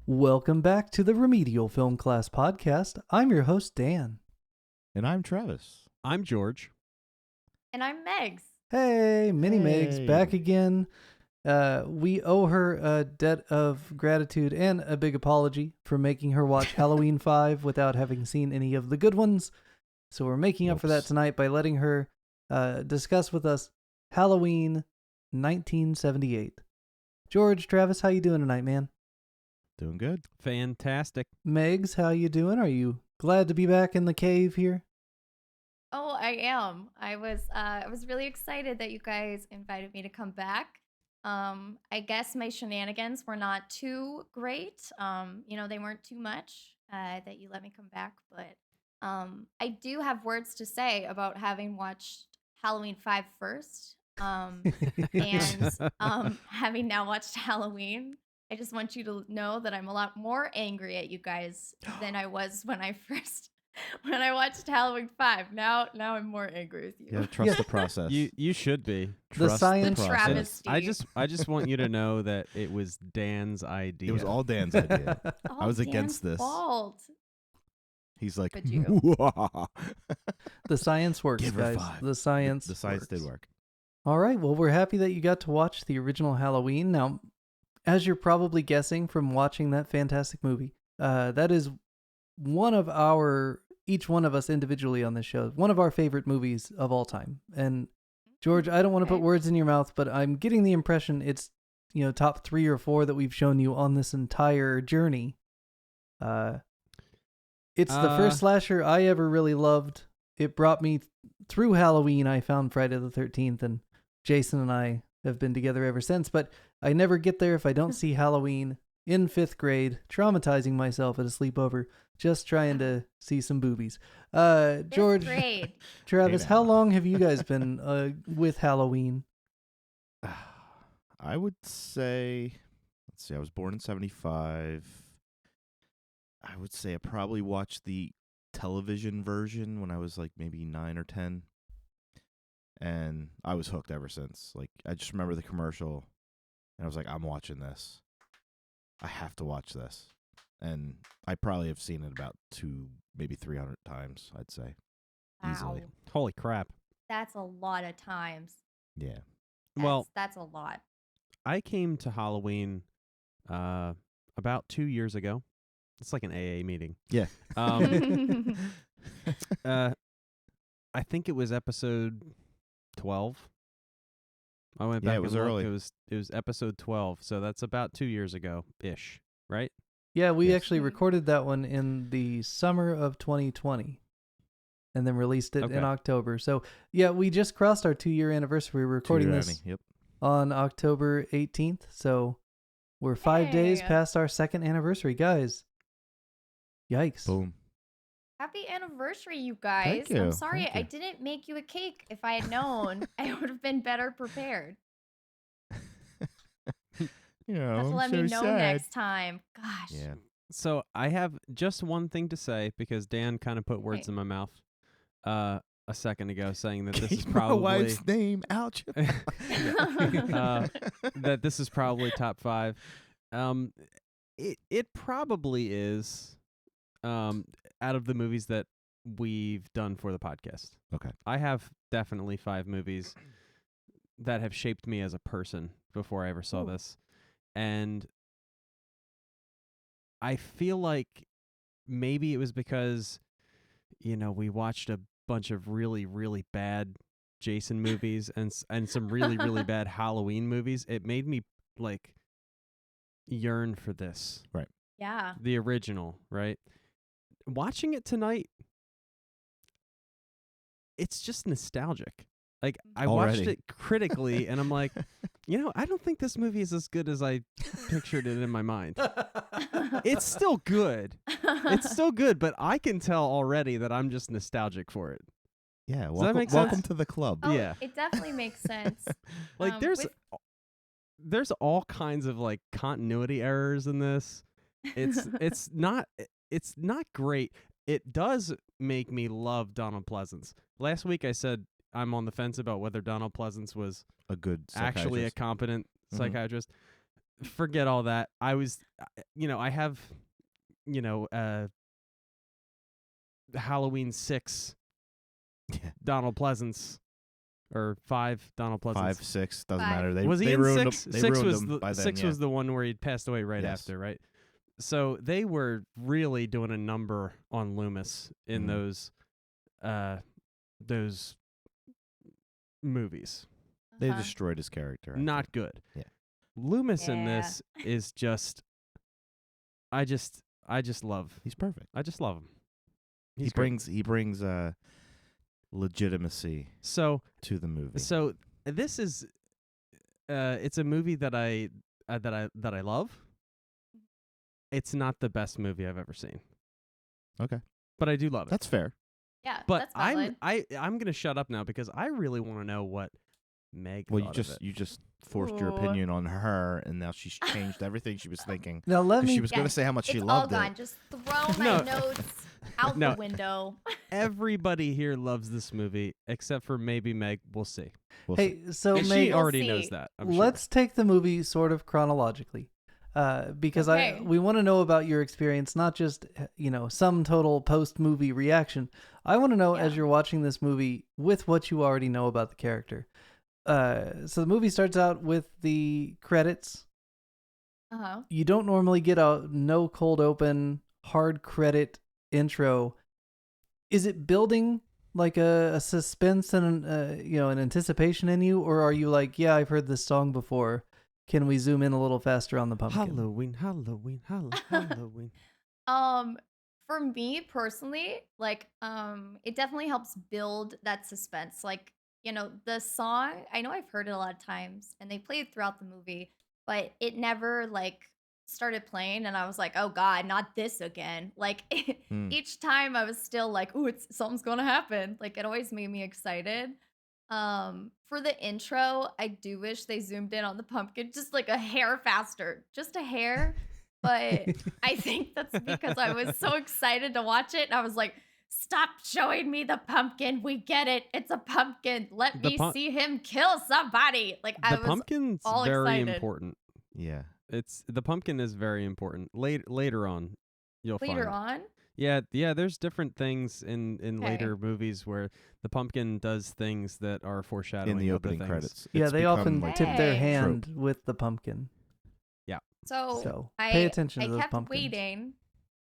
Welcome back to the Remedial Film Class Podcast. I'm your host, Dan. And I'm Travis. I'm George. And I'm Megz. Hey, Mini Megz, Hey. back again. We owe her a debt of gratitude and a big apology for making her watch Halloween 5 without having seen any of the good ones. So we're making up for that Whoops. tonight by letting her discuss with us Halloween 1978. George, Travis, how you doing tonight, man? Doing good. Fantastic. Megz, how you doing? Are you glad to be back in the cave here? Oh, I am. I was really excited that you guys invited me to come back. I guess my shenanigans were not too great. They weren't too much that you let me come back, but I do have words to say about having watched Halloween 5 first. And having now watched Halloween, I just want you to know that I'm a lot more angry at you guys than I was when I watched Halloween 5. Now I'm more angry with you. You gotta trust the process. You should be. The Trust science- The process. travesty. I just want you to know that it was Dan's idea. It was all Dan's idea. All I was Dan's against this. fault. He's like, Could you? The science works, Give her guys. 5. The science the science did works. work. All right. Well, we're happy that you got to watch the original Halloween. Now, as you're probably guessing from watching that fantastic movie, that is one of each one of us individually on this show, one of our favorite movies of all time. And George, I don't want to put Okay. words in your mouth, but I'm getting the impression it's, top 3 or 4 that we've shown you on this entire journey. It's the first slasher I ever really loved. It brought me through Halloween. I found Friday the 13th, and Jason and I have been together ever since. But I never get there if I don't see Halloween in 5th grade, traumatizing myself at a sleepover, just trying to see some boobies. George, Great. Travis, Hey how now. long have you guys been with Halloween? I would say, let's see, I was born in 75. I would say I probably watched the television version when I was like maybe 9 or 10. And I was hooked ever since. Like, I just remember the commercial, and I was like, I'm watching this. I have to watch this. And I probably have seen it about 200, maybe 300 times, I'd say. Easily. Wow. Holy crap. That's a lot of times. Yeah. Well, That's a lot. I came to Halloween about 2 years ago. It's like an AA meeting. Yeah. I think it was episode 12. I went back. Yeah, it was and looked. early. It was episode 12, so that's about 2 years ago ish, right? Yeah, we Yes. actually Mhm. recorded that one in the summer of 2020 and then released it Okay. in October. So, yeah, we just crossed our 2-year anniversary. We're recording Two-year this Annie, Yep. on October 18th. So, we're 5 days Hey. past our 2nd anniversary, guys. Yikes. Boom. Happy anniversary, you guys. you. I'm sorry Thank I you. didn't make you a cake. If I had known, I would have been better prepared. You Have to I'm let so me know sad. next time. Gosh. Yeah. So I have just one thing to say because Dan kind of put words Okay. in my mouth a second ago, saying that this is Keep my probably wife's name out your that this is probably top 5. It probably is out of the movies that we've done for the podcast. Okay. I have definitely 5 movies that have shaped me as a person before I ever saw Ooh. this. And I feel like maybe it was because, we watched a bunch of really, really bad Jason movies and some really, really bad Halloween movies. It made me, like, yearn for this. Yeah. The original, right? Watching it tonight, it's just nostalgic. Like, I watched Already. it critically, and I'm like, I don't think this movie is as good as I pictured it in my mind. It's still good. It's still good, but I can tell already that I'm just nostalgic for it. Yeah. that Welcome, make welcome sense? to the club. Oh, Yeah. It definitely makes sense. Like, with- there's all kinds of, like, continuity errors in this. It's not great. It does make me love Donald Pleasance. Last week I said I'm on the fence about whether Donald Pleasance was A good actually a psychiatrist. competent Mhm. psychiatrist. forget all that. I was, I have, Halloween 6 Yeah. Donald Pleasance, or 5 Donald Pleasance. 5, 6 doesn't 5. matter. They Was he they in ruined 6? Them. They 6 ruined was them by then. 6 yeah. was the one where he passed away right Yes. after, right? So they were really doing a number on Loomis in Mhm. those movies. They Uh-huh. destroyed his character. I Not think. good. Yeah. Loomis in Yeah. this is just, I just love. He's perfect. I just love him. He's He great. brings legitimacy So to the movie. this is it's a movie that I love. It's not the best movie I've ever seen, Okay, but I do love it. that's fair. Yeah, But that's valid. I'm gonna shut up now because I really want to know what Meg Well, thought of it. you just forced your Ooh. opinion on her, and now she's changed everything she was thinking. Now let 'Cause me. she was going Yeah, to say how much she It's all loved gone. it. Just throw my No. notes out No. the window. Everybody here loves this movie except for maybe Meg. We'll see. We'll see. Hey, so And Meg, she already see. knows that. I'm sure. let's take the movie sort of chronologically, because Okay. we want to know about your experience, not just sum total post movie reaction. I want to know as Yeah. you're watching this movie with what you already know about the character. So the movie starts out with the credits. Uh-huh. You don't normally get a no cold open hard credit intro. Is it building like a suspense and an anticipation in you, or are you like, yeah, I've heard this song before? Can we zoom in a little faster on the pumpkin? Halloween. Halloween. For me personally, like, it definitely helps build that suspense. Like, the song, I know I've heard it a lot of times and they play it throughout the movie, but it never like started playing and I was like, oh God, not this again. Like Hmm. each time I was still like, ooh, something's gonna happen. Like it always made me excited. For the intro, I do wish they zoomed in on the pumpkin just like a hair faster, just a hair. But I think that's because I was so excited to watch it. And I was like, stop showing me the pumpkin. We get it. It's a pumpkin. Let The me see him kill somebody. Like I The was pumpkin's all very excited. important. Yeah. The pumpkin is very important. Later on, you'll Later find. on. Yeah. There's different things in Okay. later movies where the pumpkin does things that are foreshadowing In the other opening things. credits. Yeah, It's they become, often like, tip their Hey. hand with the pumpkin. So, So I pay attention to I those kept pumpkins. waiting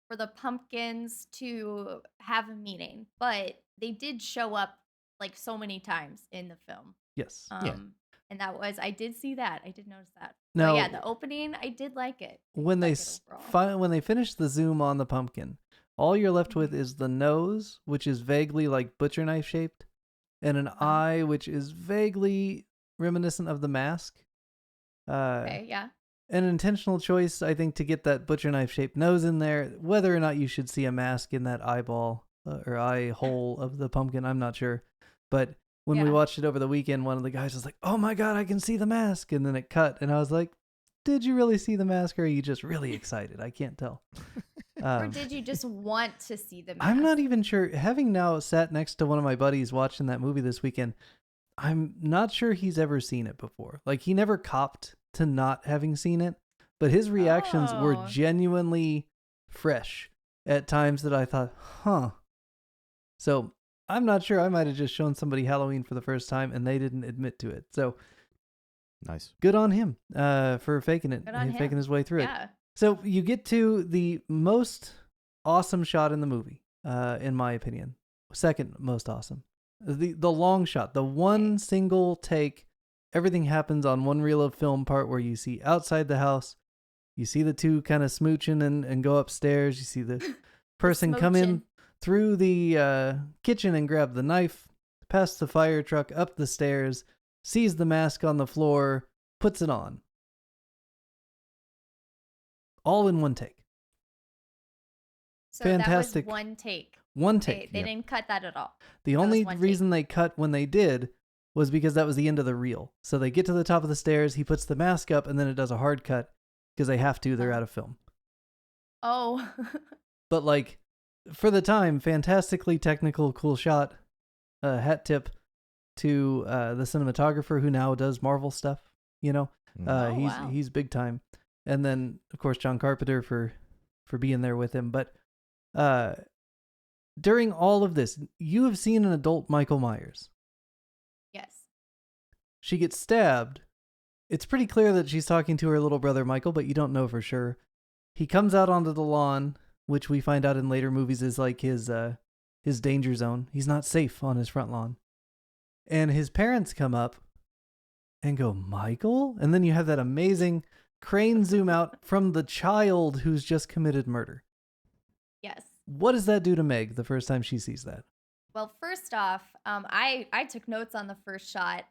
for the pumpkins to have a meaning, but they did show up like so many times in the film. Yes. And I did see that. I did notice that. Now, But yeah, the opening, I did like it. when they like it overall. when they finish the zoom on the pumpkin, all you're left with Mhm. is the nose, which is vaguely like butcher knife shaped, and an eye, which is vaguely reminiscent of the mask. Okay, yeah. An intentional choice, I think, to get that butcher knife shaped nose in there. Whether or not you should see a mask in that eyeball or eye hole of the pumpkin, I'm not sure. But when we Yeah. watched it over the weekend, one of the guys was like, "Oh my god, I can see the mask!" And then it cut, and I was like, "Did you really see the mask, or are you just really excited?" I can't tell. Or did you just want to see the mask? I'm not even sure. Having now sat next to one of my buddies watching that movie this weekend, I'm not sure he's ever seen it before. Like, he never copped to not having seen it, but his reactions were Oh. genuinely fresh at times that I thought, huh. So I'm not sure. I might have just shown somebody Halloween for the first time and they didn't admit to it. So Nice. good on him for faking it, Good on faking him. his way through it. Yeah. So you get to the most awesome shot in the movie, in my opinion. Second most awesome. The long shot, the one single take. Everything happens on one reel of film part where you see outside the house. You see the two kind of smooching and go upstairs. You see the person come in Smooching. through the kitchen and grab the knife, past the fire truck, up the stairs, sees the mask on the floor, puts it on. All in one take. So Fantastic. that was one take. One They take. didn't cut that at all. The that was only one take. reason they cut when they did was because that was the end of the reel. So they get to the top of the stairs, he puts the mask up, and then it does a hard cut because they have to. They're out of film. Oh. But like, for the time, fantastically technical, cool shot. Hat tip to the cinematographer who now does Marvel stuff. You know, Mm. Oh, he's wow. he's big time. and then of course John Carpenter for being there with him. But during all of this, you have seen an adult Michael Myers. Yes. She gets stabbed. It's pretty clear that she's talking to her little brother Michael, but you don't know for sure. He comes out onto the lawn, which we find out in later movies is like his danger zone. He's not safe on his front lawn. And his parents come up and go, Michael? And then you have that amazing crane zoom out from the child who's just committed murder. Yes. What does that do to Meg the first time she sees that? Well, first off, I took notes on the first shot.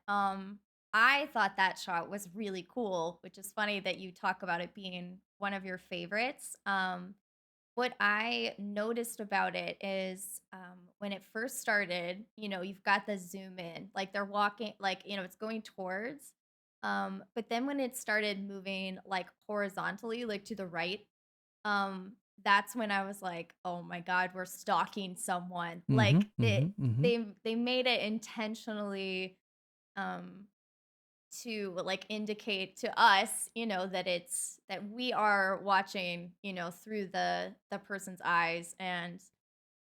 I thought that shot was really cool, which is funny that you talk about it being one of your favorites. What I noticed about it is when it first started, you've got the zoom in, like they're walking, like, it's going towards. But then when it started moving like horizontally, like to the right, that's when I was like, oh my God, we're stalking someone. Like they made it intentionally to like indicate to us, that we are watching, through the person's eyes. And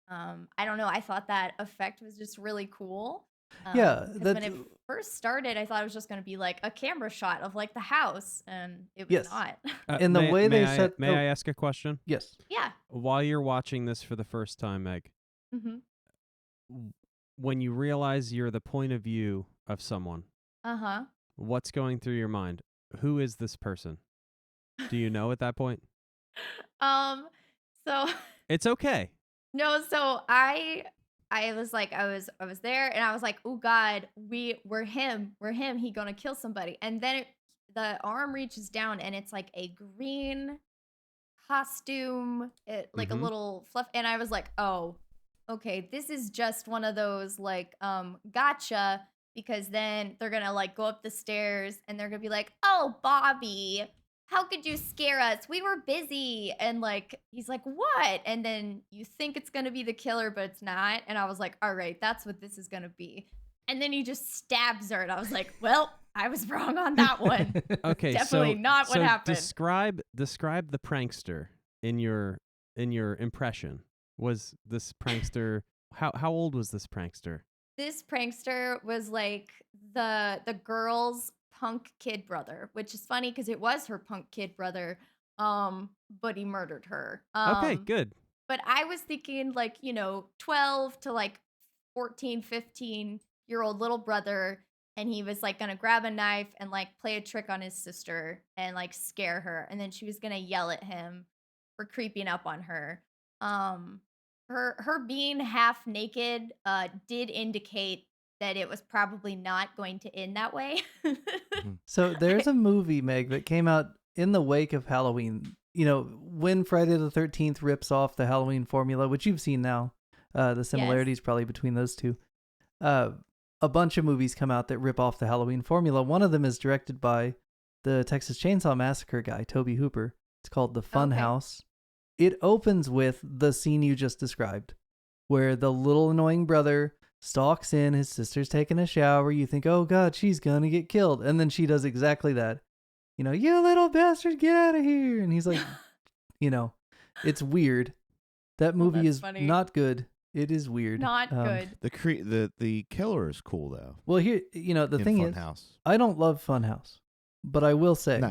I don't know, I thought that effect was just really cool. Yeah, because when it first started, I thought it was just going to be like a camera shot of like the house, and it was not. And the way they said, may I ask a question? Yes. Yeah. While you're watching this for the first time, Meg, when you realize you're the point of view of someone, what's going through your mind? Who is this person? Do you know at that point? So it's okay. No, so I was like, I was there, and I was like, oh God, we're him, he gonna kill somebody. And then the arm reaches down, and it's like a green costume, like a little fluff, and I was like, oh, okay, this is just one of those like gotcha, because then they're gonna like go up the stairs, and they're gonna be like, oh, Bobby, how could you scare us? We were busy. And like, he's like, what? And then you think it's going to be the killer, but it's not. And I was like, all right, that's what this is going to be. And then he just stabs her. And I was like, well, I was wrong on that one. Okay. Definitely not what happened. Describe the prankster in your impression. Was this prankster, how old was this prankster? This prankster was like the girl's punk kid brother, which is funny because it was her punk kid brother, but he murdered her. Okay, good. But I was thinking like, 12 to like 14, 15-year-old little brother, and he was like gonna grab a knife and like play a trick on his sister and like scare her, and then she was gonna yell at him for creeping up on her. Her being half naked did indicate that it was probably not going to end that way. So there's a movie, Meg, that came out in the wake of Halloween. When Friday the 13th rips off the Halloween formula, which you've seen now, the similarities probably between those two. A bunch of movies come out that rip off the Halloween formula. One of them is directed by the Texas Chainsaw Massacre guy, Tobe Hooper. It's called The Fun House. It opens with the scene you just described, where the little annoying brother stalks in, his sister's taking a shower, you think, oh God, she's gonna get killed. And then she does exactly that. You little bastard, get out of here. And he's like, it's weird. That movie is funny. Not good. It is weird. Not good. The killer is cool though. Well, here, the thing is, I don't love Funhouse, but I will say,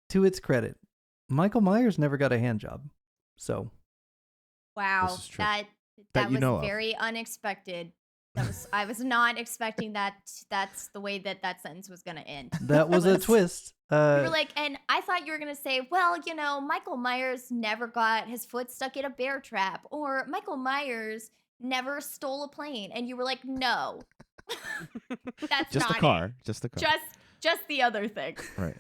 to its credit, Michael Myers never got a hand job. So. Wow. That was very unexpected. I was not expecting that. That's the way that sentence was going to end. That was a twist. You were like, and I thought you were going to say, well, Michael Myers never got his foot stuck in a bear trap, or Michael Myers never stole a plane. And you were like, no, that's just not a car. it. Just a car. Just the other thing. Right.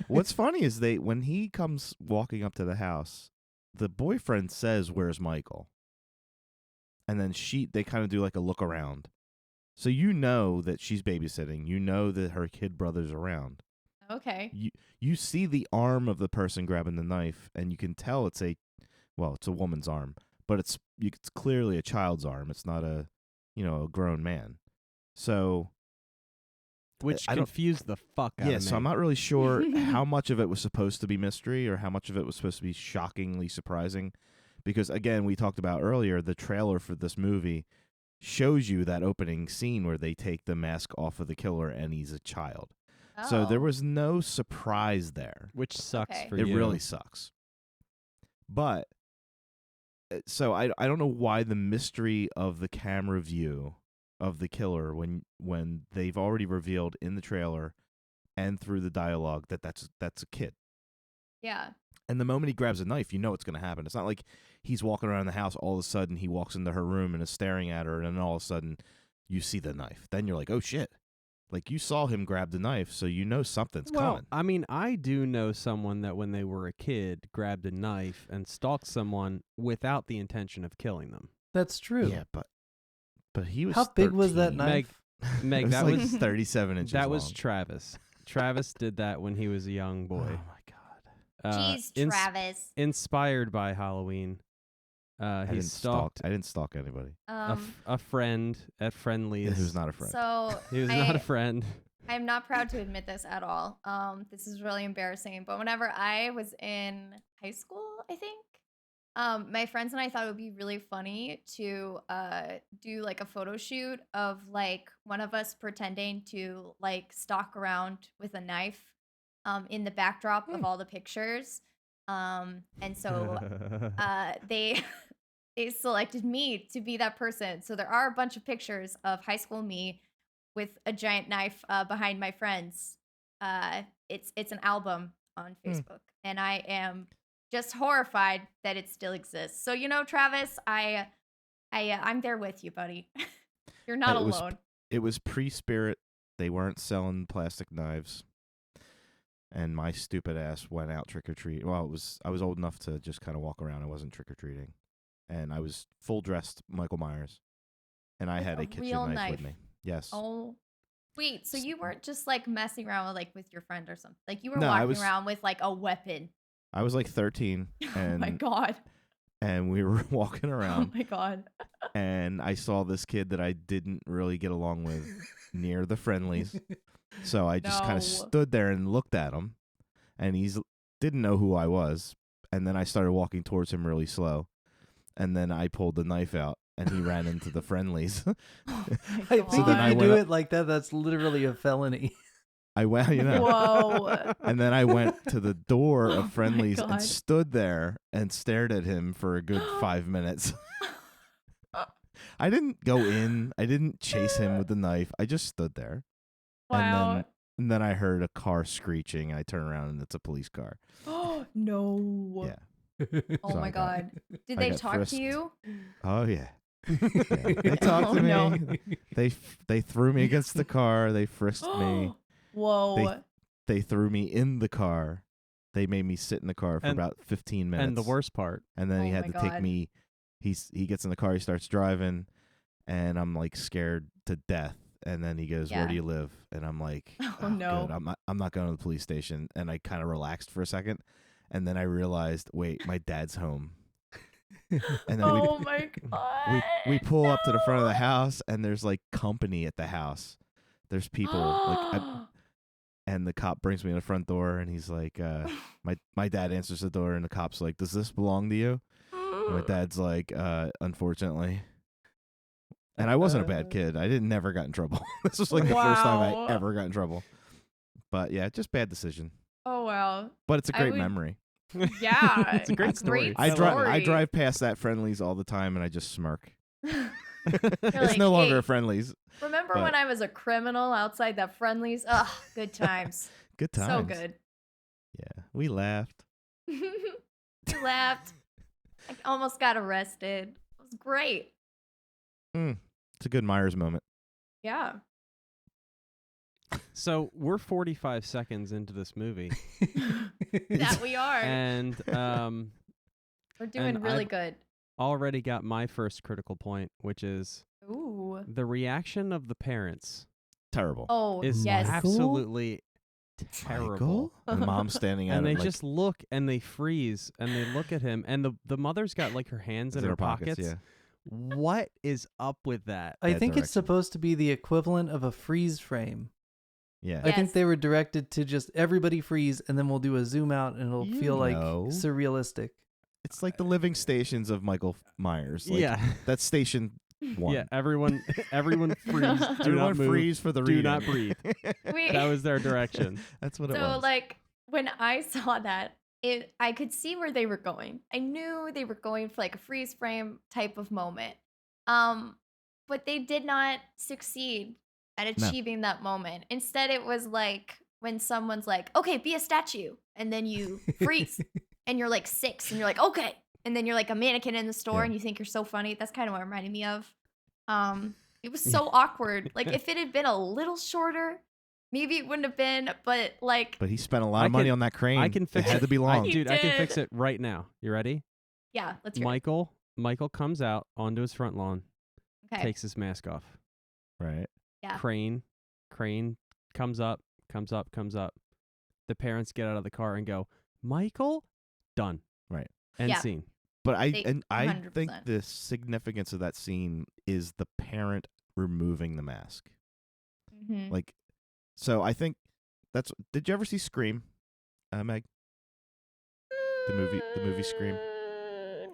What's funny is when he comes walking up to the house, the boyfriend says, where's Michael? And then they kind of do like a look around. So that she's babysitting. You know that her kid brother's around. Okay. You see the arm of the person grabbing the knife, and you can tell it's a woman's arm, but it's clearly a child's arm. It's not a grown man. So which I don't- confused the fuck out of me. Yeah, so I'm not really sure how much of it was supposed to be mystery or how much of it was supposed to be shockingly surprising. Because, again, we talked about earlier, the trailer for this movie shows you that opening scene where they take the mask off of the killer and he's a child. So there Oh. was no surprise there. Which sucks Okay. for It you. really sucks. But, so I don't know why the mystery of the camera view of the killer when they've already revealed in the trailer and through the dialogue that that's a kid. Yeah. And the moment he grabs a knife, you know what's going to happen. It's not like he's walking around the house, all of a sudden he walks into her room and is staring at her, and then all of a sudden you see the knife. Then you're like, oh, shit. Like, you saw him grab the knife, so you know something's Well, coming. I mean, I do know someone that when they were a kid grabbed a knife and stalked someone without the intention of killing them. That's true. Yeah, but he was How big was that 13. knife? Meg, It was that like was 37 inches that was long. Travis. Travis did that when he was a young Oh, boy. my God. Jeez, Travis. Inspired by Halloween, I he didn't stalked I didn't stalk anybody. a friend at Friendly's. He was not a friend. So He was not a friend. I'm not proud to admit this at all. This is really embarrassing. But whenever I was in high school, I think, my friends and I thought it would be really funny to do like a photo shoot of like one of us pretending to like stalk around with a knife in the backdrop of all the pictures. And so they they selected me to be that person. So there are a bunch of pictures of high school me with a giant knife behind my friends. It's an album on Facebook, and I am just horrified that it still exists. So Travis, I'm there with you, buddy. You're not alone. It was pre-Spirit. They weren't selling plastic knives. And my stupid ass went out trick-or-treat. Well, I was old enough to just kind of walk around. I wasn't trick-or-treating. And I was full-dressed Michael Myers. And I With had a a kitchen real knife with knife. me. Yes. Oh, wait. So you weren't just like messing around with your friend or something? Like you were No, I walking was- around with like a weapon? I was like 13. Oh my And, god. and we were walking Oh around. my god. And I saw this kid that I didn't really get along with near the Friendlies. So I just kind No. of stood there and looked at him. And didn't know who I was. And then I started walking towards him really slow. And then I pulled the knife out, and he ran into the Friendlies. Oh my I god. think then if I you went do up- it like that, that's literally a felony. I went, Whoa. And then I went to the door Oh my of Friendlies God. and stood there and stared at him for a good 5 minutes. I didn't go in. I didn't chase him with the knife. I just stood there. Wow. And then I heard a car screeching. I turn around and it's a police car. Oh no. Yeah. Oh So my I got- god. Did I they got talk frisked. to you? Oh yeah. They talked Oh, to me. no. They threw me against the car. They frisked me. Whoa. They threw me in the car. They made me sit in the car for And- about 15 minutes. And the worst part, And then he Oh had my to take God. me. He gets in the car. He starts driving, and I'm like scared to death. And then he goes, Yeah. "Where do you live?" And I'm like, Oh, no. good. I'm not going to the police station." And I kind of relaxed for a second, and then I realized, wait, my dad's home. And then Oh my god. we pull up to the front of the house, and there's like company at the house. There's people and the cop brings me to the front door, and he's like, my dad answers the door, and the cop's like, "Does this belong to you?" And my dad's like, "Unfortunately." And I wasn't a bad kid. I never got in trouble. This was like the first time Wow. I ever got in trouble. But yeah, just bad decision. Oh wow. But it's a I great would- mery. Yeah. It's a great story. I story. drive past that Friendlies all the time, and I just smirk. You're It's like, no longer "Hey, a Friendlies. remember but- when I was a criminal outside that Friendlies? Ugh, good times. Good times. So good. Yeah, we laughed. You laughed. I almost got arrested. It was great. It's a good Myers moment. Yeah. so we're 45 seconds into this movie, That we are. and We're doing and really I've- good. already got my first critical point, which is Ooh. the reaction of the parents Terrible. Oh, is yes. Michael? absolutely terrible. Michael? And mom's standing at And him they like, just look and they freeze and they look at him, and the mother's got like her hands in her pockets. Yeah. What is up with that? I Bad think it's direction. supposed to be the equivalent of a freeze frame. Yeah. I think Yes. they were directed to just everybody freeze, and then we'll do a zoom out, and it'll You feel like know. surrealistic. It's like the living stations of Michael Myers. Like, yeah. That's station 1. Yeah, everyone freeze. Do Everyone not move. freeze for the Do reading. not breathe. We- That was their direction. That's what it So was. like when I saw that, I could see where they were going. I knew they were going for like a freeze frame type of moment. But they did not succeed at No. achieving that moment. Instead, it was like when someone's like, "Okay, be a statue," and then you freeze, and you're like 6, and you're like, "Okay," and then you're like a mannequin in the store, Yeah. and you think you're so funny. That's kind of what it reminded me of. It was so awkward. Like if it had been a little shorter, maybe it wouldn't have been. But like, But he spent a lot I of money can- on that crane. I can fix it. Had it. to be long. He Dude, I can did. fix it right now. You ready? yeah, let's hear it. Michael comes out onto his front lawn, Okay. takes his mask off. Right. Yeah. Crane comes up. The parents get out of the car and go, "Michael, done." Right. End Yeah. scene. But I They- think 100%. the significance of that scene is the parent removing the mask. Mhm. Like, so I think that's. Did you ever see Scream, Meg? The movie Scream?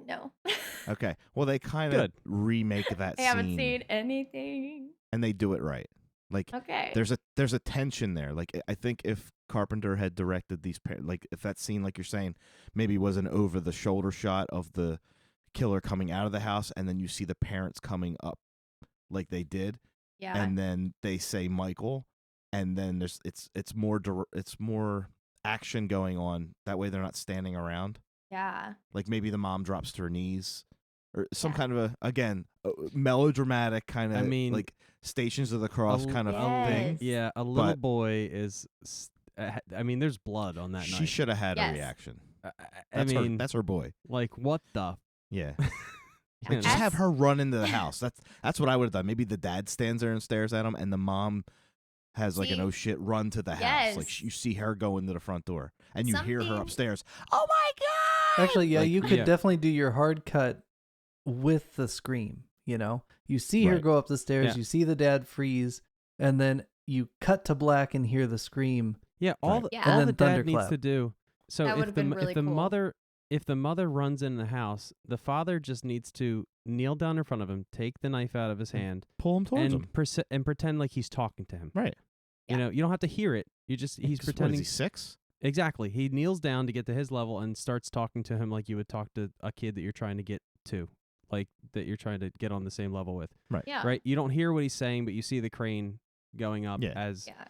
No. Okay. Well, they kind of Good. remake that I scene, haven't seen anything. and they do it right. Like, Okay. there's a tension there. Like, I think if Carpenter had directed these, like, if that scene, like you're saying, maybe was an over the shoulder shot of the killer coming out of the house, and then you see the parents coming up, like they did, yeah. and then they say Michael, and then it's more action going on. That way, they're not standing around. yeah. Like maybe the mom drops to her knees, or some Yeah. kind of melodramatic kind of. I mean, like Stations of the Cross kind of thing. Yes. Yeah, a little But- boy is. I mean, there's blood on that She night. should have had a Yes. reaction. I That's mean, that's her boy. like what the? Yeah. you Like, know? just have her run into the house. That's what I would have done. Maybe the dad stands there and stares at him, and the mom has like an See? oh shit run to the house. Yes. Like you see her go into the front door, and you hear her Something- upstairs. Oh my god! Actually, yeah, Like, you could yeah. definitely do your hard cut with the scream. You know, you see her Right. go up the stairs, Yeah. you see the dad freeze, and then you cut to black and hear the scream. Yeah, all Right. the, Yeah. all And the then dad needs thunderclap. to do. So That if would've the been m- really if the cool. mother runs in the house, the father just needs to kneel down in front of him, take the knife out of his hand, Pull him towards him. and pretend like he's talking to him. Right. You Yeah. know, you don't have to hear it. You just he's 'Cause what, pretending. is he 6? Exactly. He kneels down to get to his level and starts talking to him like you would talk to a kid that you're trying to get to, like that you're trying to get on the same level with. Yeah. Right? You don't hear what he's saying, but you see the crane going up Yeah. as Yeah.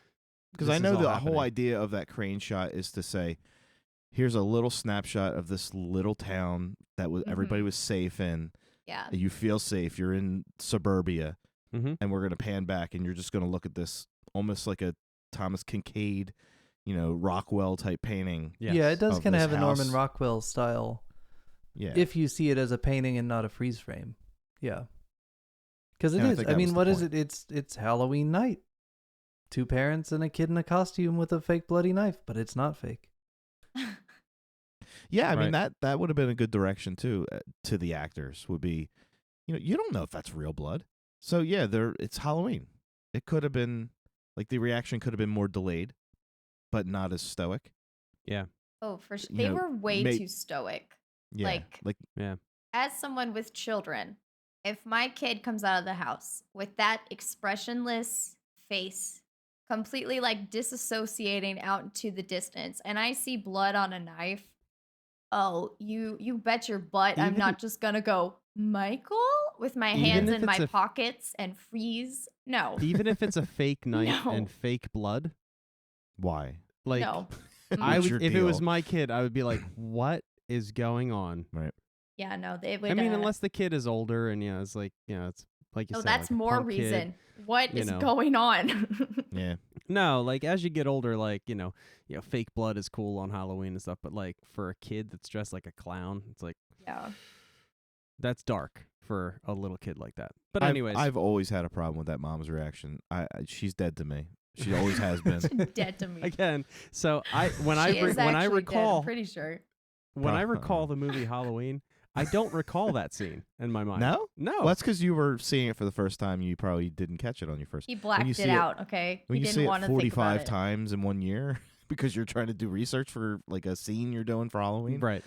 Because this I is know all the happening. whole idea of that crane shot is to say, here's a little snapshot of this little town that everybody was safe in. Yeah. You feel safe. You're in suburbia, Mhm. and we're gonna pan back, and you're just gonna look at this almost like a Thomas Kincaid, Rockwell type painting. Yes. Yeah, it does Of kind of this have a Norman house. Rockwell style Yeah. if you see it as a painting and not a freeze frame. Yeah. Because it And I is. think I that was mean, the what is point. it? It's Halloween night. 2 parents and a kid in a costume with a fake bloody knife, but it's not fake. Yeah, I mean Right. that would have been a good direction too to the actors would be, you don't know if that's real blood. So yeah, it's Halloween. It could have been like the reaction could have been more delayed, but not as stoic. Oh, for sure. You They know, were way may- too stoic. Yeah, Like- Yeah. As someone with children, if my kid comes out of the house with that expressionless face, completely like disassociating out into the distance, and I see blood on a knife, oh, you bet your butt I'm Even- not just gonna go, Michael, with my Even hands if in my it's a- pockets and freeze. No. Even if it's a fake knife No. and fake blood, why? like No. I What's would, your if it was deal? my kid, I would be like, "What is going on?" Yeah, no, they would. I mean, unless the kid is older and it's like, it's like you Oh, said. that's like a more punk kid. reason. What you is know. going on? Yeah. No, like as you get older, like fake blood is cool on Halloween and stuff. But like for a kid that's dressed like a clown, it's like Yeah. that's dark for a little kid like that. But I've- anyways, I've always had a problem with that mom's reaction. She's dead to me. She always has been. Dead to me. again, so when She is I actually dead, I'm recall pretty sure. when I Pro- recall the movie Halloween, I don't recall that scene in my mind. No? No. Well, that's because you were seeing it for the first time. You probably didn't catch it on your first. He When blacked you it see out. Okay, When he you didn't see it want to think about 45 it. times in 1 year because you're trying to do research for like a scene you're doing for Halloween, Right.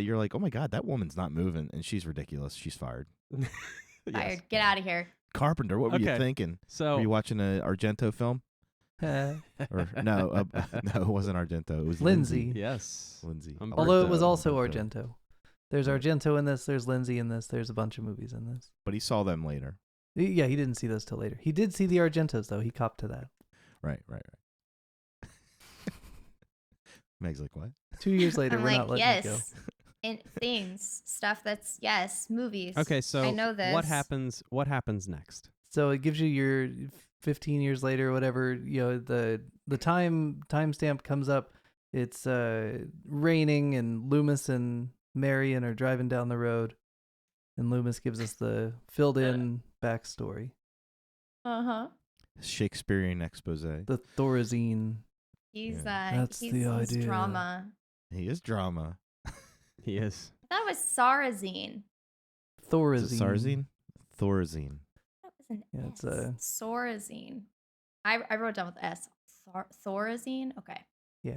you're like, oh my God, that woman's not moving and she's ridiculous. She's fired. Fired. Get out of here. Carpenter, what were you Okay. thinking? So Were you watching a Argento film? Or no, no, it wasn't Argento. It was Lindsay. yes. Lindsay. Although it was Alberto, also Alberto. Argento. There's Right. Argento in this. There's Lindsay in this. There's a bunch of movies in this. But he saw them later. Yeah, he didn't see those till later. He did see the Argentos though. He copped to that. Right. Meg's like, what? 2 years later, I'm we're like, not letting it go. yes, and things, stuff that's movies. Okay, so I know this. what happens next? So it gives you your 15 years later, whatever. You know, the timestamp comes up. It's raining, and Loomis and Marion are driving down the road, and Loomis gives us the filled-in backstory, Shakespearean expose. the Thorazine. He's That's he's, the he's idea. drama. He is drama. He is. That was Sarazine. Thorazine. Is it Sarazine? Thorazine. That was an Yeah, S. it's Sorazine. I wrote down with the S. Thorazine. Okay. Yeah.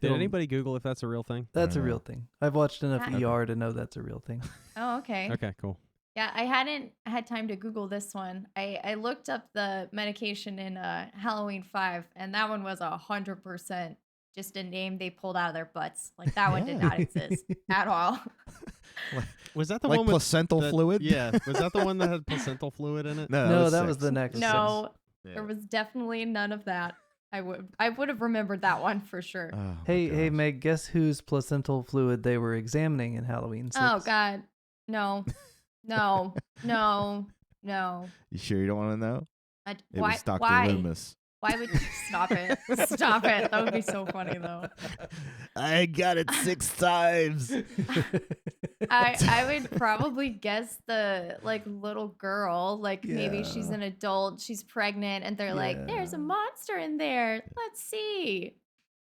Did Film- anybody Google if that's a real thing? That's a don't real know. thing. I've watched enough Okay. ER to know that's a real thing. Oh, okay. Okay, cool. Yeah, I hadn't had time to Google this one. I looked up the medication in Halloween 5, and that one was 100% just a name they pulled out of their butts. Like that one did not exist at all. Was that the Like one with placental the- fluid? Yeah. Was that the one that had placental fluid in it? No, that was six. the next. No, Yeah. there was definitely none of that. I would have remembered that one for sure. Oh, my Hey, gosh. Meg, guess whose placental fluid they were examining in Halloween 6? Oh God, no, no, no, no. You sure you don't want to know? I, It why? was Dr. Why? Loomis. Why would you stop it? Stop it. That would be so funny though. I got it 6 times. I would probably guess the like little girl, like maybe she's Yeah. an adult, she's pregnant, and they're like, "There's a Yeah. monster in there. Let's see."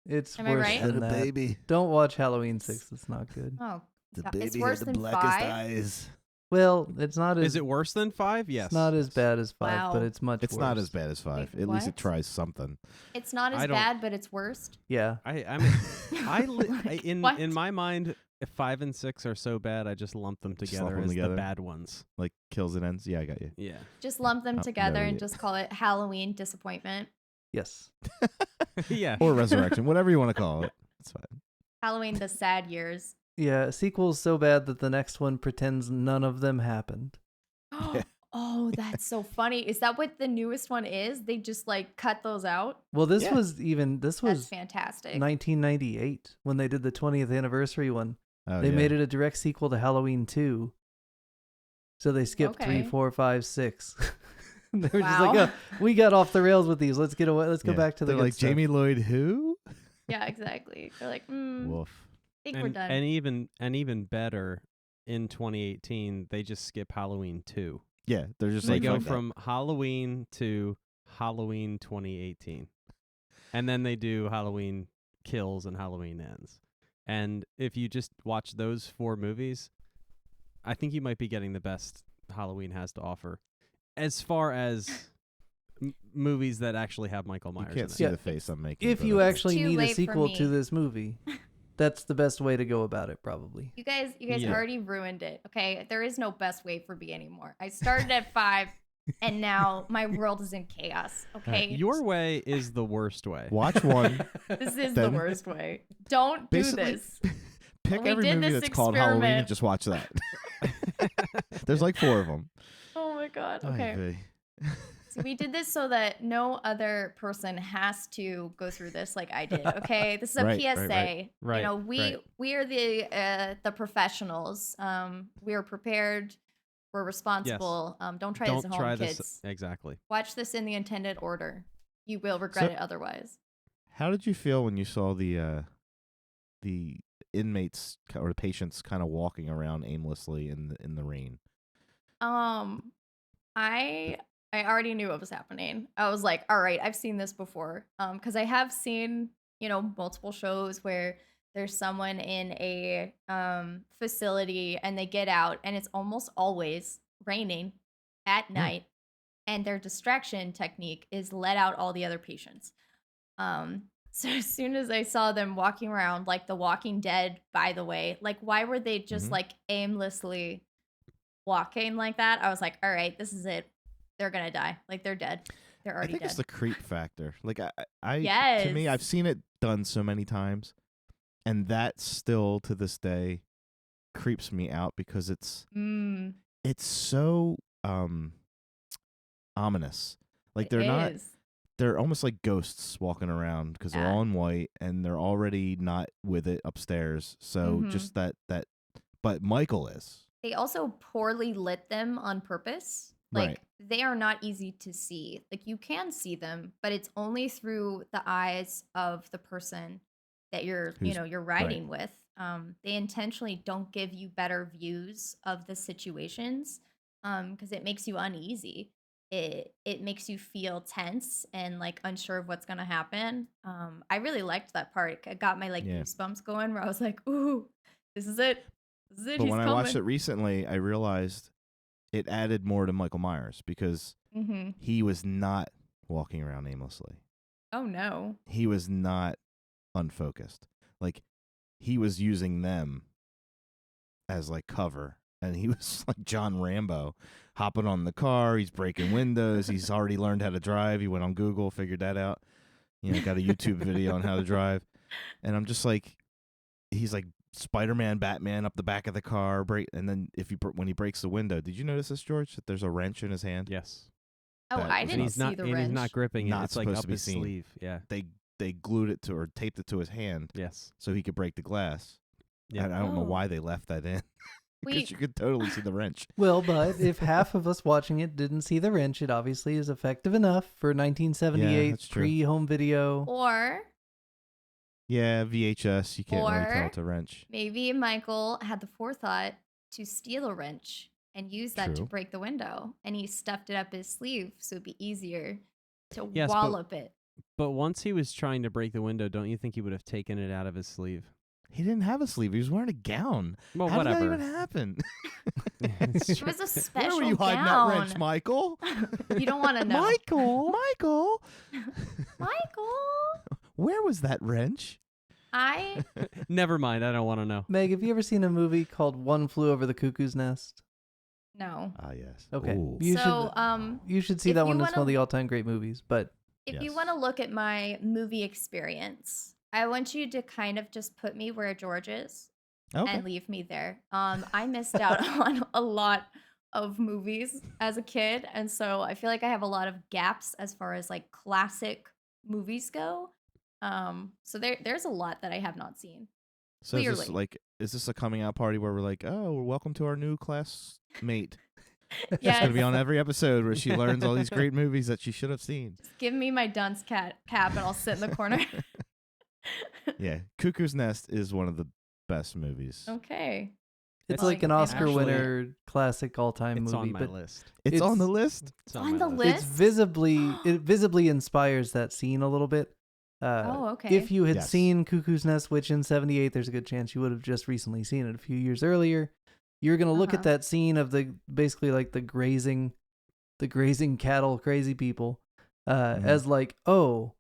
It's Am I worse right? than that. baby. Don't watch Halloween 6. It's not good. Oh, The God, baby it's worse had the than blackest 5. eyes. Well, it's not as Is it worse than 5? Yes. it's not as bad as 5, Wow. but it's much It's worse. not as bad as 5. Wait, At least it what? tries something. It's not I as don't- bad, but it's worst. Yeah. I mean, Like, in what? my mind, if 5 and 6 are so bad, I just lump them Just together lump 'em as together? the bad ones. Like kills and ends. Yeah, I got you. Yeah. Just lump them Oh, together no, and yeah. just call it Halloween disappointment. Yes. Yeah. Or resurrection, whatever you want to call it. It's fine. Halloween the sad years. Yeah, sequel's so bad that the next one pretends none of them happened. Oh, that's so funny. Is that what the newest one is? They just like cut those out? Well, this Yeah. was That's fantastic. 1998 when they did the 20th anniversary one. Oh, They yeah. made it a direct sequel to Halloween 2. So they skipped 3, Okay. 4, 5, 6. They were just Wow. like, oh, we got off the rails with these. Let's get away. Let's go Yeah. back to the They're good like stuff. Jamie Lloyd who? Yeah, exactly. They're like, I Woof. think we're done. And even better, in 2018, they just skip Halloween 2. Yeah, they're just They like go fuck that. from Halloween to Halloween 2018. And then they do Halloween Kills and Halloween Ends. And if you just watch those 4 movies, I think you might be getting the best Halloween has to offer. As far as movies that actually have Michael You Myers can't in see it. the face I'm making. If but you it's- actually too need a late for sequel to me. this movie, that's the best way to go about it, probably. You guys Yeah. already ruined it. Okay, there is no best way for me anymore. I started at 5, and now my world is in chaos. Okay, Your way is the worst way. Watch one, this is the then- worst way. Don't do Basically, this. pick We every did movie this that's called Halloween and experiment. just watch that. There's like 4 of them. Oh my god. Okay. Okay. So we did this so that no other person has to go through this like I did. Okay, this is a Right, PSA. right, right. You know, we are the professionals. We are prepared. We're responsible. Don't try this at Don't home, try kids. this. Exactly. Watch this in the intended order. You will regret it otherwise. How did you feel when you saw the inmates or the patients kind of walking around aimlessly in the rain? I already knew what was happening. I was like, all right, I've seen this before. Because I have seen, multiple shows where there's someone in a facility and they get out and it's almost always raining at night, and their distraction technique is let out all the other patients. So as soon as I saw them walking around like The Walking Dead, by the way, like why were they just like aimlessly walking like that? I was like, all right, this is it. They're gonna die. Like they're dead. They're I already think dead. it's the creep factor. Like Yes. to me, I've seen it done so many times, and that still to this day creeps me out because it's so ominous. Like they're almost like ghosts walking around because they're all in white and they're already not with it upstairs. So just that, but Michael is. They also poorly lit them on purpose. Like they are not easy to see. Like you can see them, but it's only through the eyes of the person that you're riding with. They intentionally don't give you better views of the situations because it makes you uneasy. It makes you feel tense and like unsure of what's gonna happen. I really liked that part. It got my like goosebumps going where I was like, ooh, this is it. This is it. But He's when coming. I watched it recently, I realized it added more to Michael Myers because he was not walking around aimlessly. Oh no. He was not unfocused. Like he was using them as like cover, and he was like John Rambo, hopping on the car. He's breaking windows. He's already learned how to drive. He went on Google, figured that out. Got a YouTube video on how to drive, and I'm just like, he's like Spider-Man, Batman up the back of the car, and then when he breaks the window, did you notice this, George? That there's a wrench in his hand. Yes. Oh, I didn't see the wrench. And he's not gripping it. Not It's like supposed up to be his seen. sleeve. Yeah. They glued it to or taped it to his hand. Yes. So he could break the glass. Yeah. And I don't know why they left that in. Because you could totally see the wrench. Well, but if half of us watching it didn't see the wrench, it obviously is effective enough for 1978 pre-home video. Or VHS. You can't really tell it's a wrench. Maybe Michael had the forethought to steal a wrench and use that to break the window, and he stuffed it up his sleeve so it'd be easier to wallop it. But once he was trying to break the window, don't you think he would have taken it out of his sleeve? He didn't have a sleeve. He was wearing a gown. Well, How whatever. did that even happen? It was a special Where were you hiding that wrench, Michael? You don't want to know. Michael. Where was that wrench? Never mind. I don't want to know. Meg, have you ever seen a movie called One Flew Over the Cuckoo's Nest? No. Ah, yes. Okay. Ooh. You should see that one. It's one of the all-time great movies. But if you want to look at my movie experience, I want you to kind of just put me where George is and leave me there. I missed out on a lot of movies as a kid, and so I feel like I have a lot of gaps as far as like classic movies go. So there's a lot that I have not seen. So is this a coming out party where we're like, oh, welcome to our new classmate? Yes. She's going to be on every episode where she learns all these great movies that she should have seen. Just give me my dunce cap and I'll sit in the corner. Yeah, Cuckoo's Nest is one of the best movies. Okay. It's like an Oscar winner classic all-time movie. It's on my list. It's on the list? It's on the list? It visibly inspires that scene a little bit. Okay. If you had seen Cuckoo's Nest, which in 78, there's a good chance you would have just recently seen it a few years earlier, you're going to look at that scene of basically like the grazing cattle, crazy people, as like, oh,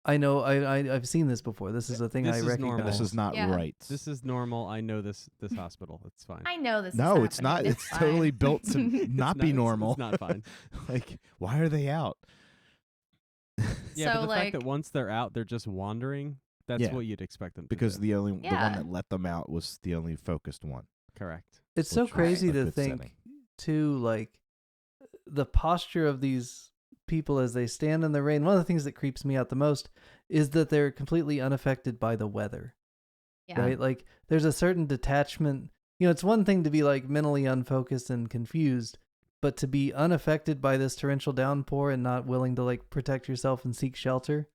I know, I've seen this before. This is a thing I recognize. Normal. This is not right. This is normal. I know this hospital. It's fine. I know this. No, is it's not. happening. It's totally built to not be normal. It's not fine. Like, why are they out? Yeah, So, but the fact that once they're out, they're just wandering, that's what you'd expect them to because do. the one that let them out was the only focused one. Correct. It's so crazy to think, setting. too, like, the posture of these people as they stand in the rain. One of the things that creeps me out the most is that they're completely unaffected by the weather. Yeah. Right? Like, there's a certain detachment. You know, it's one thing to be, like, mentally unfocused and confused, but to be unaffected by this torrential downpour and not willing to like protect yourself and seek shelter,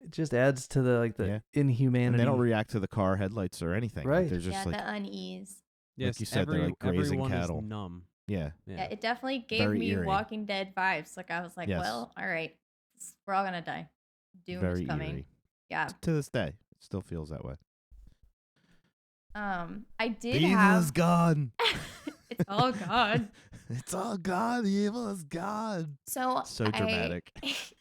it just adds to the inhumanity. And they don't react to the car headlights or anything. Right. Like, they're just the unease. Like you said, they're like grazing everyone cattle. Is numb. Yeah. Yeah, it definitely gave Very me eerie. Walking Dead vibes. Like I was like, well, all right, we're all gonna die. Doom Very is coming. eerie. Yeah. To this day, Still feels that way. I did The evil have. is gone. It's all gone. It's all gone. The evil is gone. So dramatic.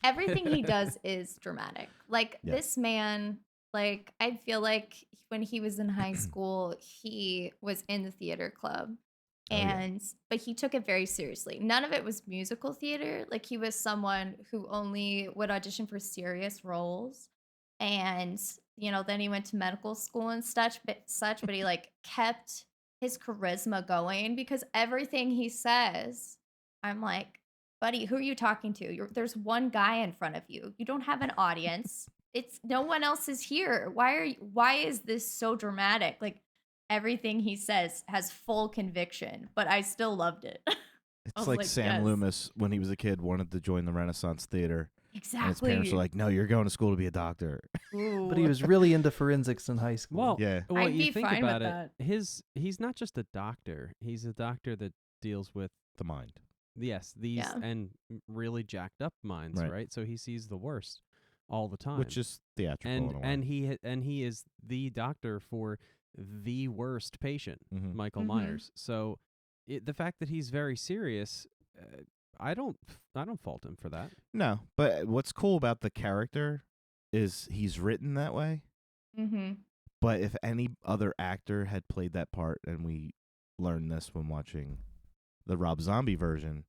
Everything he does is dramatic. Like Yeah. this man, like I feel like when he was in high school, he was in the theater club. Oh, yeah. And but he took it very seriously. None of it was musical theater. Like he was someone who only would audition for serious roles. And then he went to medical school and such, but he like kept his charisma going because everything he says, I'm like, buddy, who are you talking to? There's one guy in front of you. You don't have an audience. It's no one else is here. Why is this so dramatic? Like everything he says has full conviction, but I still loved it. It's like Sam yes. Loomis, when he was a kid, wanted to join the Renaissance Theater. Exactly. And his parents were like, no, you're going to school to be a doctor. But he was really into forensics in high school. Well, Yeah. well, I'd you be think fine with about it. that. He's not just a doctor. He's a doctor that deals with The mind. these and really jacked up minds, Right. right? So he sees the worst all the time, Which is theatrical in a way. and he is the doctor for the worst patient, Mhm. Michael Mhm. Myers. So the fact that he's very serious, I don't fault him for that. No, but what's cool about the character is he's written that way. Mm-hmm. But if any other actor had played that part, and we learned this when watching the Rob Zombie version,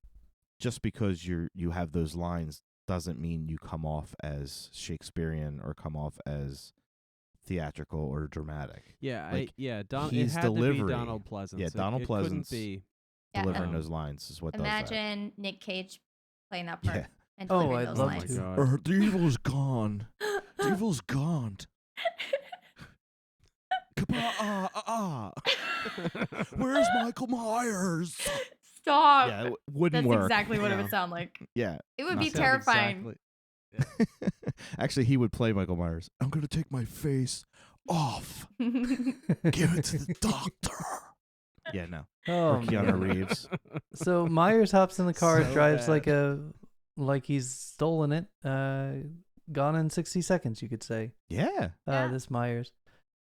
just because you have those lines doesn't mean you come off as Shakespearean or come off as theatrical or dramatic. Yeah, Like, it his had delivery. to be Donald Pleasance. Yeah, Donald it couldn't Pleasance be. Delivering Um, those lines is what does that. Imagine Nick Cage playing that part Yeah. and Oh, delivering I'd those love Oh my lines. to. god. The evil's gone. The evil's gone. Where's Michael Myers? Stop. Yeah, it wouldn't That's work. exactly what it No. would sound like. Yeah. It would Not be sound terrifying. Exactly. Actually, he would play Michael Myers. I'm going to take my face off. Give it to the doctor. Yeah, no. Oh, Or Keanu man. Reeves. So Myers hops in the car, So drives bad. like he's stolen it. Gone in 60 seconds, you could say. Yeah. Yeah. This Myers.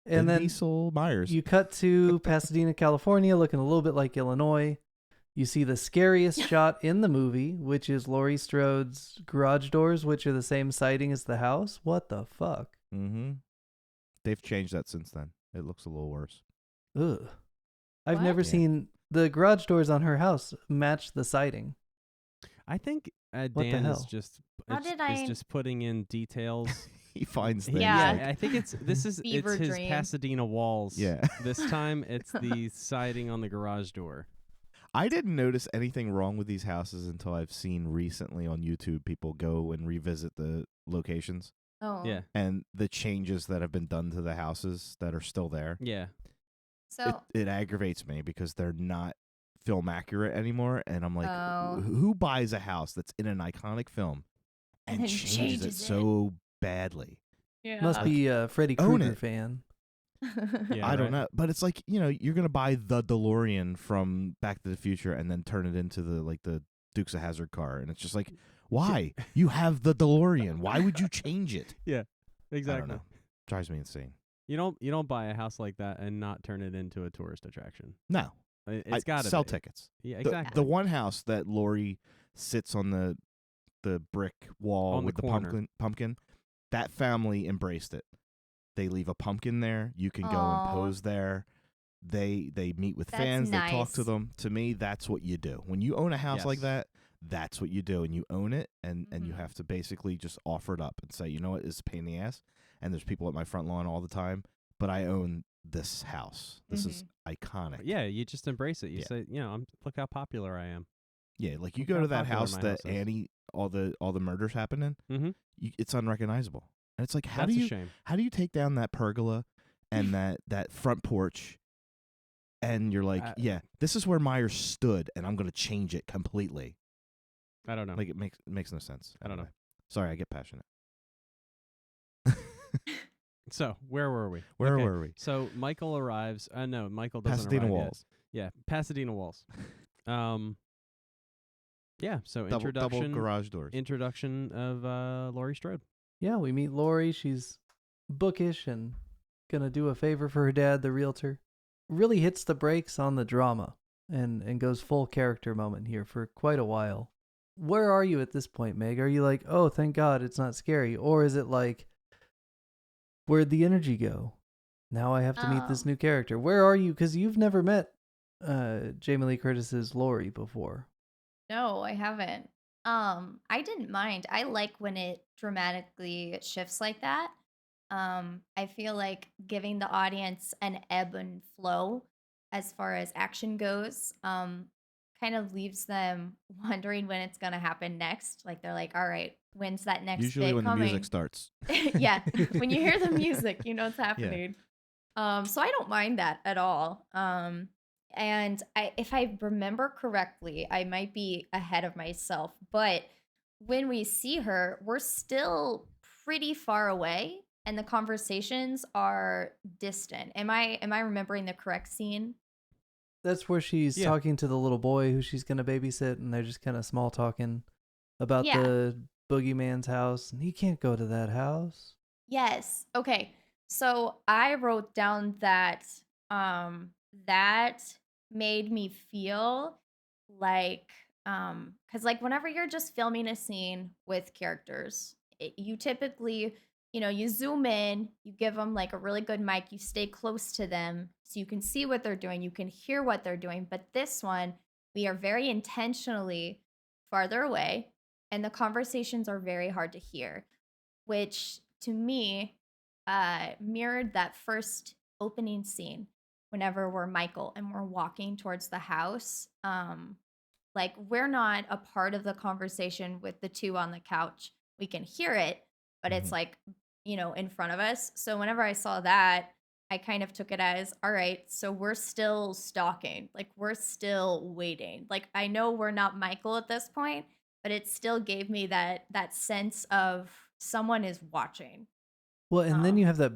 Vin And then Diesel Myers. you cut to Pasadena, California, looking a little bit like Illinois. You see the scariest shot in the movie, which is Laurie Strode's garage doors, which are the same siding as the house. What the fuck? Mm-hmm. They've changed that since then. It looks a little worse. Ugh. I've What? never Yeah. seen the garage doors on her house match the siding. I think the Dan is hell? just How is did I- just putting in details. He finds things. Yeah. Like, I think it's Fever his dream. Pasadena walls. Yeah. This time it's the siding on the garage door. I didn't notice anything wrong with these houses until I've seen recently on YouTube people go and revisit the locations Oh. Yeah. and the changes that have been done to the houses that are still there. Yeah. So It aggravates me because they're not film accurate anymore, and I'm like, Oh. who buys a house that's in an iconic film And and then changes it changes it. so badly? yeah. Must be a Freddy Own Krueger it. fan. Yeah, I don't right. know, but it's like, you're gonna buy the DeLorean from Back to the Future and then turn it into the Dukes of Hazzard car, and it's just like, why? You have the DeLorean. Why would you change it? I Exactly. don't know. Drives me insane. You don't buy a house like that and not turn it into a tourist attraction. No, It's got to sell be. tickets. Yeah, The- exactly. The one house that Lori sits on the brick wall On the with the corner. pumpkin, that family embraced it. They leave a pumpkin there. You can go and Aw. pose there. They meet with That's fans. They talk to nice. them. To me, that's what you do. When you own a house like Yes. that, that's what you do. And you own it, and you Mhm. have to basically just offer it up and say, you know what, it's a pain in the ass, and there's people at my front lawn all the time, but I own this house. This is iconic. Yeah, you just embrace it. You Yeah. say, look how popular I am. Yeah, like you Look go how to that popular house my that house is. Annie, all the murders happen in. Mm-hmm. It's unrecognizable, and it's like, That's a shame. how do you take down that pergola and that front porch, and you're like, yeah, this is where Myers stood, and I'm gonna change it completely. I don't know. Like it makes no sense. I don't know. Anyway. Sorry, I get passionate. So where were we? Where Okay, were we? So Michael arrives. No, Michael doesn't Pasadena arrive yet. Walls. Yeah, Pasadena Walls. Yeah. So Double introduction garage doors. introduction of Laurie Strode. Yeah, we meet Lori. She's bookish and gonna do a favor for her dad, the realtor, really hits the brakes on the drama and goes full character moment here for quite a while. Where are you at this point, Meg? Are you like, oh, thank God it's not scary? Or is it like, where'd the energy go? Now I have to meet this new character. Where are you? Because you've never met Jamie Lee Curtis's Laurie before. No, I haven't. I didn't mind. I like when it dramatically shifts like that. I feel like giving the audience an ebb and flow as far as action goes, kind of leaves them wondering when it's gonna happen next. Like they're like, all right, when's that next Usually bit when coming? the music starts. Yeah, when you hear the music, you know it's happening. So I don't mind that at all. And if I remember correctly, I might be ahead of myself, but when we see her, we're still pretty far away and the conversations are distant. Am I remembering the correct scene? That's where she's Yeah. talking to the little boy who she's going to babysit, and they're just kind of small talking about Yeah. the boogeyman's house. And he can't go to that house. Yes. Okay. So I wrote down that that made me feel like cuz like whenever you're just filming a scene with characters, you typically, you zoom in, you give them like a really good mic, you stay close to them so you can see what they're doing, you can hear what they're doing, but this one we are very intentionally farther away and the conversations are very hard to hear, which to me mirrored that first opening scene whenever we're Michael and we're walking towards the house. Like we're not a part of the conversation with the two on the couch. We can hear it, but it's like, in front of us. So whenever I saw that, I kind of took it as, all right, so we're still stalking. Like we're still waiting. Like I know we're not Michael at this point, but it still gave me that sense of someone is watching. Well, and then you have that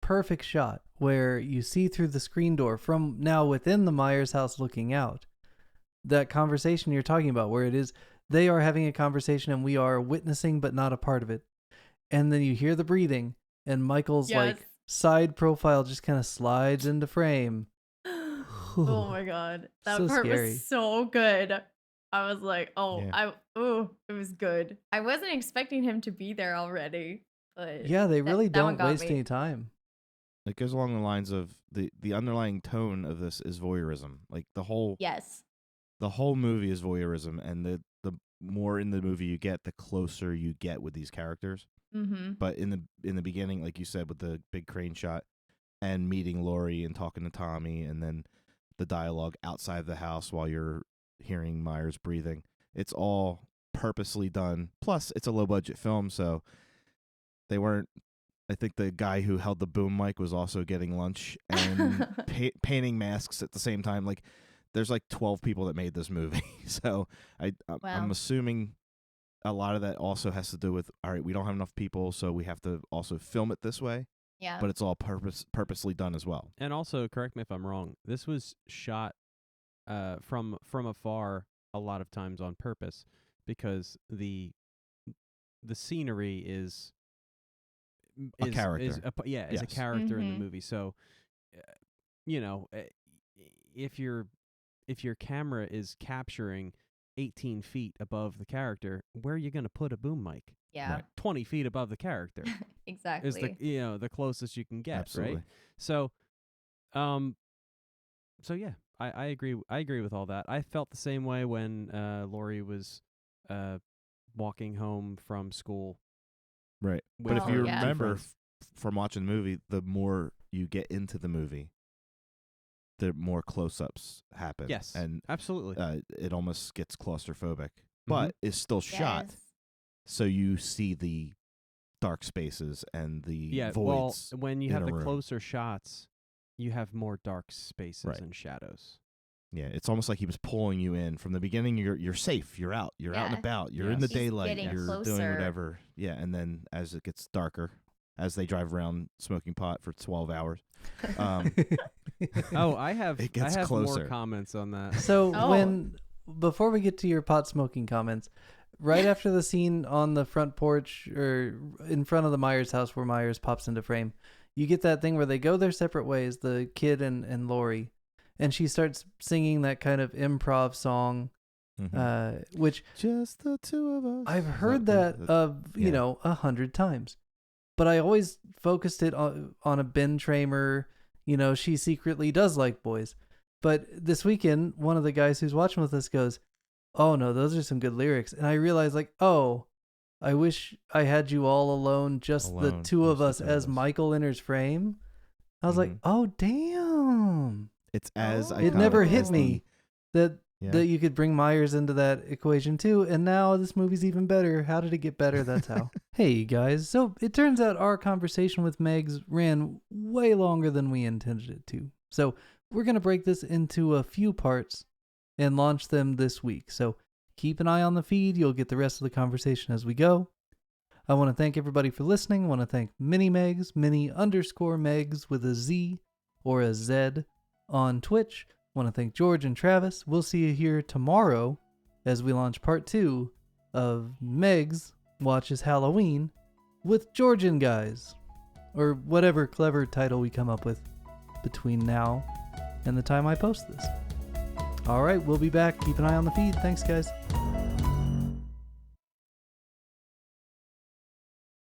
perfect shot where you see through the screen door from now within the Myers house looking out. That conversation you're talking about where it is, they are having a conversation and we are witnessing but not a part of it. And then you hear the breathing and Michael's like side profile just kind of slides into frame. Oh my God. That So part scary. was so good. I was like, Yeah. it was good. I wasn't expecting him to be there already, but Yeah, they really that one don't got waste me. any time. It goes along the lines of the underlying tone of this is voyeurism. Like the whole Yes. movie is voyeurism, and the more in the movie you get, the closer you get with these characters. Mm-hmm. But in the beginning, like you said, with the big crane shot and meeting Laurie and talking to Tommy, and then the dialogue outside the house while you're hearing Myers breathing, it's all purposely done. Plus, it's a low budget film, so they weren't. I think the guy who held the boom mic was also getting lunch and painting masks at the same time. Like, there's like 12 people that made this movie, so I'm Wow. assuming a lot of that also has to do with, all right, we don't have enough people, so we have to also film it this way. Yeah. But it's all purposely done as well. And also, correct me if I'm wrong, this was shot from afar a lot of times on purpose because the scenery is A character. is a Yes. character in the Mhm. movie. So if your camera is capturing 18 feet above the character, where are you going to put a boom mic? Yeah. Right. 20 feet above the character Exactly. is the closest you can get, Absolutely. right? So yeah, I agree. I agree with all that. I felt the same way when Laurie was walking home from school. Right. with But if Oh, you yeah. remember friends. from watching the movie, the more you get into the movie, the more close-ups happen. Yes, And absolutely. it almost gets claustrophobic, Mm-hmm. but it's still shot, Yes. so you see the dark spaces and the Yeah, voids. well, when you in have a the room. closer shots, you have more dark spaces Right. and shadows. Yeah, it's almost like he was pulling you in from the beginning. You're safe. You're out. You're out and Yeah. about. You're in the Yes. He's daylight. getting You're doing closer. whatever. Yeah, and then as it gets darker, as they drive around smoking pot for 12 hours. Oh, I have It gets more closer. comments on that. So Oh. before we get to your pot smoking comments, right after the scene on the front porch or in front of the Myers house where Myers pops into frame, you get that thing where they go their separate ways, the kid and Lori, and she starts singing that kind of improv song, which just the two of us. I've heard that 100 times, but I always focused it on a Ben Tramer. She secretly does like boys. But this weekend, one of the guys who's watching with us goes, "Oh no, those are some good lyrics." And I realized, like, oh, I wish I had you all alone, the two of us as Michael enters frame. I was like, oh damn. It's as it never hit me that Yeah. you could bring Myers into that equation too. And now this movie's even better. How did it get better? That's how. Hey guys, so it turns out our conversation with Megz ran way longer than we intended it to. So we're going to break this into a few parts and launch them this week. So keep an eye on the feed. You'll get the rest of the conversation as we go. I want to thank everybody for listening. I want to thank Mini Megz, Mini_Megz with a Z or a Z on Twitch. I want to thank George and Travis. We'll see you here tomorrow as we launch part 2 of Megz Watches Halloween with Georgian Guys, or whatever clever title we come up with between now and the time I post this. All right, we'll be back. Keep an eye on the feed. Thanks, guys.